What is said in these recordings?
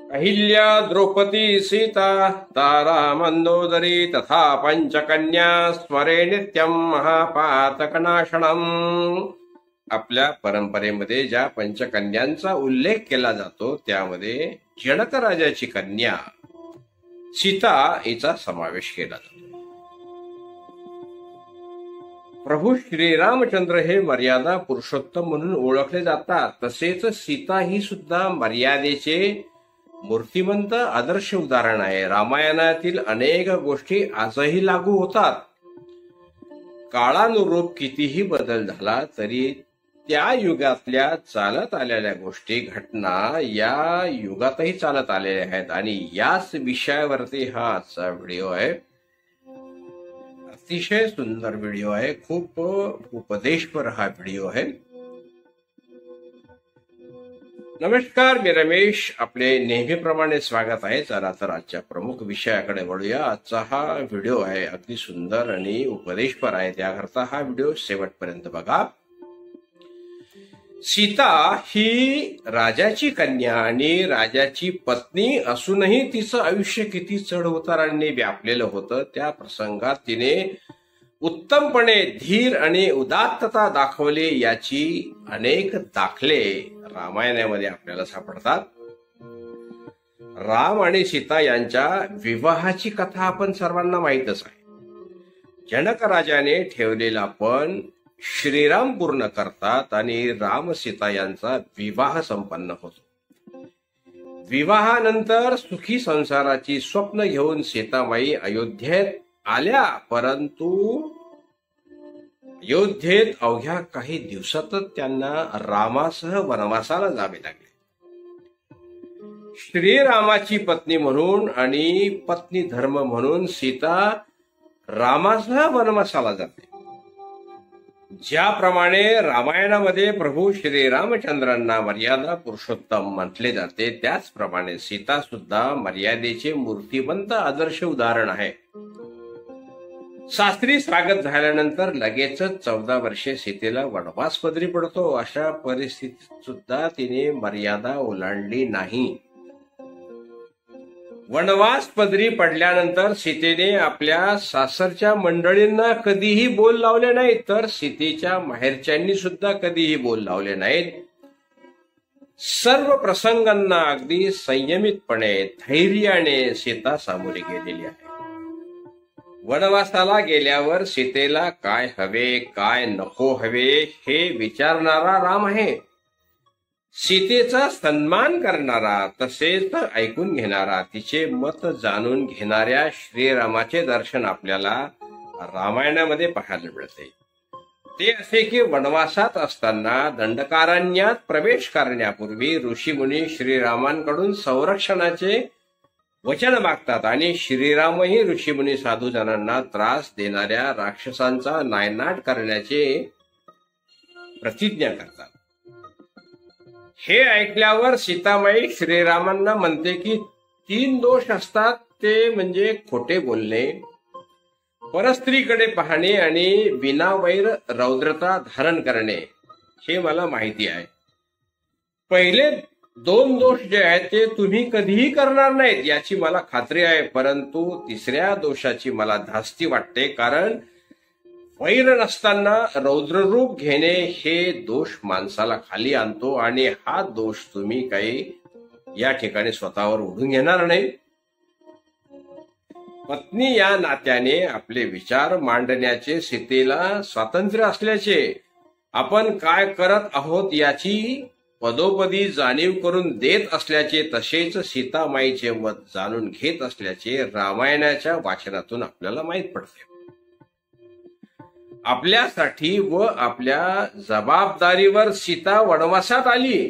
अहिल्या द्रौपदी सीता तारा मंदोदरी तथा पंचकन्या स्मरे नित्यम महापातकनाशनम। आपल्या परंपरेमध्ये ज्या पंचकन्यांचा उल्लेख केला जातो त्यामध्ये जनक राजाची कन्या सीता हिचा समावेश केला जातो। प्रभू श्रीरामचंद्र हे मर्यादा पुरुषोत्तम म्हणून ओळखले जातात। तसेच सीता ही सुद्धा मर्यादेचे मूर्तिमंत आदर्श उदाहरण आहे। रामायणातील अनेक गोष्टी आजही लागू होतात। काळानुरूप कितीही बदल झाला तरी त्या युगातल्या चालत आलेल्या गोष्टी घटना या युगातही चालत आलेल्या आहेत आणि याच विषयावरती हा आजचा व्हिडिओ आहे। अतिशय सुंदर व्हिडिओ आहे, खूप उपदेशपर हा व्हिडिओ आहे। नमस्कार, मी रमेश, आपले नेहमीप्रमाणे स्वागत आहे। चला तर आजच्या प्रमुख विषयाकडे वळूया। आजचा हा व्हिडिओ आहे अगदी सुंदर आणि उपदेशपर आहे, त्याकरता हा व्हिडिओ शेवटपर्यंत बघा। सीता ही राजाची कन्या आणि राजाची पत्नी असूनही तिचं आयुष्य किती चढ उतारांनी व्यापलेलं होतं। त्या प्रसंगात तिने उत्तमपणे धीर आणि उदात्तता दाखवली याची अनेक दाखले रामायणामध्ये आपल्याला सापडतात। राम आणि सीता यांच्या विवाहाची कथा आपण सर्वांना माहीतच आहे। जनक राजाने ठेवलेला पण श्रीराम पूर्ण करतात आणि राम सीता यांचा विवाह संपन्न होतो। विवाहानंतर सुखी संसाराची स्वप्न घेऊन सीतामाई अयोध्येत आल्या, परंतु अयोध्येत अवघ्या काही दिवसातच त्यांना रामासह वनवासाला जावे लागले। श्रीरामाची पत्नी म्हणून आणि पत्नी धर्म म्हणून सीता रामासह वनवासाला जाते। ज्याप्रमाणे रामायणामध्ये प्रभू श्रीरामचंद्रांना मर्यादा पुरुषोत्तम म्हटले जाते, त्याचप्रमाणे सीता सुद्धा मर्यादेचे मूर्तिमंत आदर्श उदाहरण आहे। शास्त्री स्वागत झाल्यानंतर लगेचच 14 वर्षे सीतेला वनवास पदरी पडतो। अशा परिस्थितीत सुद्धा तिने मर्यादा ओलांडली नाही। वनवास पदरी पडल्यानंतर सीतेने आपल्या सासरच्या मंडळींना कधीही बोल लावले नाहीत, तर सीतेच्या माहेरच्यांनी सुद्धा कधीही बोल लावले नाहीत। सर्व प्रसंगांना अगदी संयमितपणे धैर्याने सीता सामोरी गेलेली आहे। वनवासाला गेल्यावर सीतेला काय हवे काय नको हवे हे विचारणारा राम आहे। सीतेचा सन्मान करणारा तसेच ऐकून घेणारा, तिचे मत जाणून घेणाऱ्या श्रीरामाचे दर्शन आपल्याला रामायणामध्ये पाहायला मिळते। ते असे की वनवासात असताना दंडकारण्यात प्रवेश करण्यापूर्वी ऋषीमुनी श्रीरामांकडून संरक्षणाचे वचन मागतात आणि श्रीरामही ऋषीमुनी साधूजनांना त्रास देणाऱ्या राक्षसांचा नायनाट करण्याचे प्रतिज्ञा करतात। हे ऐकल्यावर सीतामाई श्रीरामांना म्हणते की 3 दोष असतात, ते म्हणजे खोटे बोलणे, परस्त्रीकडे पाहणे आणि विनावैर रौद्रता धारण करणे। हे मला माहिती आहे। पहिले 2 दोष जे आहेत ते तुम्ही कधीही करणार नाहीत याची मला खात्री आहे, परंतु तिसऱ्या दोषाची मला धास्ती वाटते, कारण वैर नसताना रौद्ररूप घेणे हे दोष माणसाला खाली आणतो आणि हा दोष तुम्ही काही या ठिकाणी स्वतःवर ओढून घेणार नाही। पत्नी या नात्याने आपले विचार मांडण्याचे सीतेला स्वातंत्र्य असल्याचे, आपण काय करत आहोत याची पदोपदी जाणीव करून देत असल्याचे, तसेच सीतामाईचे मत जाणून घेत असल्याचे रामायणाच्या वाचनातून आपल्याला माहीत पडते। आपल्यासाठी व आपल्या जबाबदारीवर सीता वनवासात आली।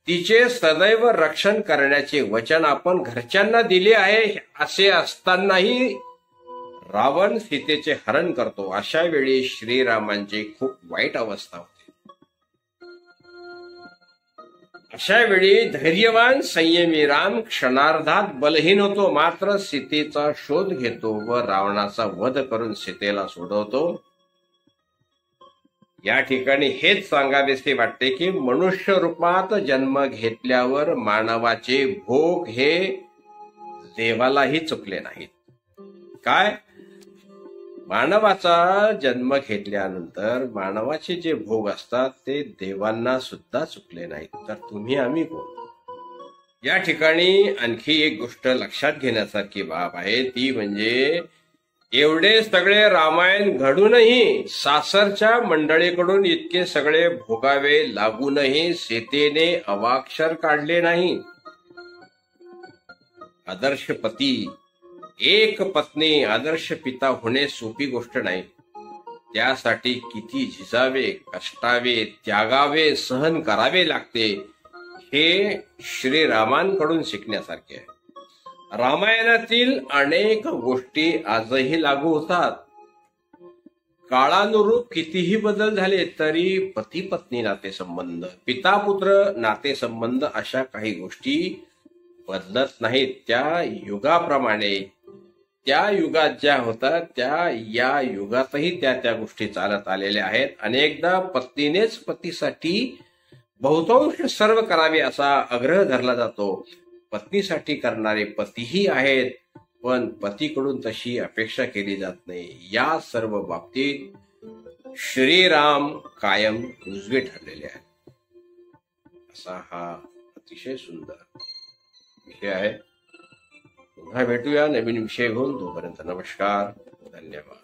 तिचे सदैव रक्षण करण्याचे वचन आपण घरच्यांना दिले आहे, असे असतानाही रावण सीतेचे हरण करतो। अशा वेळी श्रीरामांची खूप वाईट अवस्था होते। अशा वेळी धैर्यवान संयमी राम क्षणार्धात बलहीन होतो, मात्र सीतेचा शोध घेतो व रावणाचा वध करून सीतेला सोडवतो। या ठिकाणी हेच सांगावेसे वाटते की मनुष्य रूपात जन्म घेतल्यावर मानवाचे भोग हे देवालाही चुकले नाहीत. काय? मानवाचा जन्म घेतल्यानंतर मानवाचे जे भोग असतात ते देवांना सुद्धा चुकले नाहीत. तर तुम्ही आम्ही कोण? या ठिकाणी आणखी एक गोष्ट लक्षात घेण्यासारखी बाब आहे, ती म्हणजे एवढे सगळे रामायण घडूनही सासरच्या मंडळीकडून इतके सगळे भोगावे लागूनही सीतेने अवाक्षर काढले नाही. आदर्श पती, एक पत्नी, आदर्श पिता होणे सोपी गोष्ट नाही. त्यासाठी किती झिजावे, कष्टावे, त्यागावे, सहन करावे लागते, हे श्रीरामांकडून शिकण्यासारखे आहे. रामायणातील अनेक गोष्टी आजही लागू होतात. काळानुरूप कितीही बदल झाले तरी पती पत्नी नातेसंबंध, पिता पुत्र नातेसंबंध अशा काही गोष्टी बदलत नाहीत. त्या युगाप्रमाणे त्या युगात ज्या होतात त्या या युगातही त्या गोष्टी चालत आलेल्या आहेत. अनेकदा पत्नीनेच पतीसाठी बहुतांश सर्व करावे असा आग्रह धरला जातो. पत्नीसाठी करणारे पतीही आहेत, पण पतीकडून तशी अपेक्षा केली जात नाही. या सर्व बाबतीत श्रीराम कायम उजवे ठरलेले आहेत. असा हा अतिशय सुंदर विषय आहे. पुन्हा भेटूया नवीन विषय घेऊन. तोपर्यंत नमस्कार, धन्यवाद.